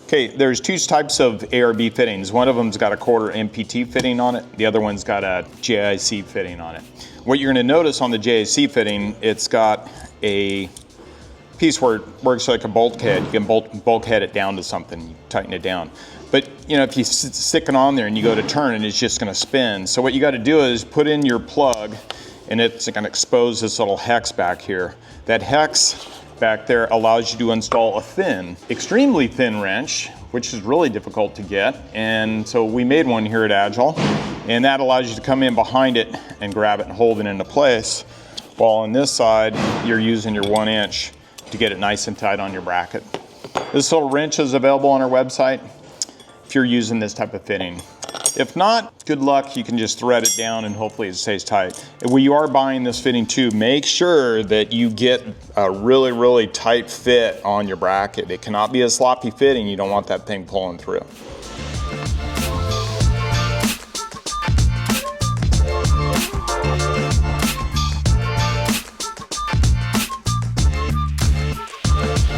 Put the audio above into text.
Okay, there's two types of ARB fittings. One of them's got a quarter MPT fitting on it. The other one's got a JIC fitting on it. What you're going to notice on the JIC fitting, it's got a piece where it works like a bulkhead. You can bulkhead it down to something, you tighten it down. But you know, if you stick it on there and you go to turn it, it's just going to spin. So what you got to do is put in your plug, and it's going to expose this little hex back here. That hex back there allows you to install a thin, extremely thin wrench, which is really difficult to get. And so we made one here at Agile, and that allows you to come in behind it and grab it and hold it into place. While on this side, you're using your 1 inch to get it nice and tight on your bracket. This little wrench is available on our website if you're using this type of fitting. If not, good luck, you can just thread it down and hopefully it stays tight. When you are buying this fitting too, make sure that you get a really, really tight fit on your bracket. It cannot be a sloppy fitting. You don't want that thing pulling through.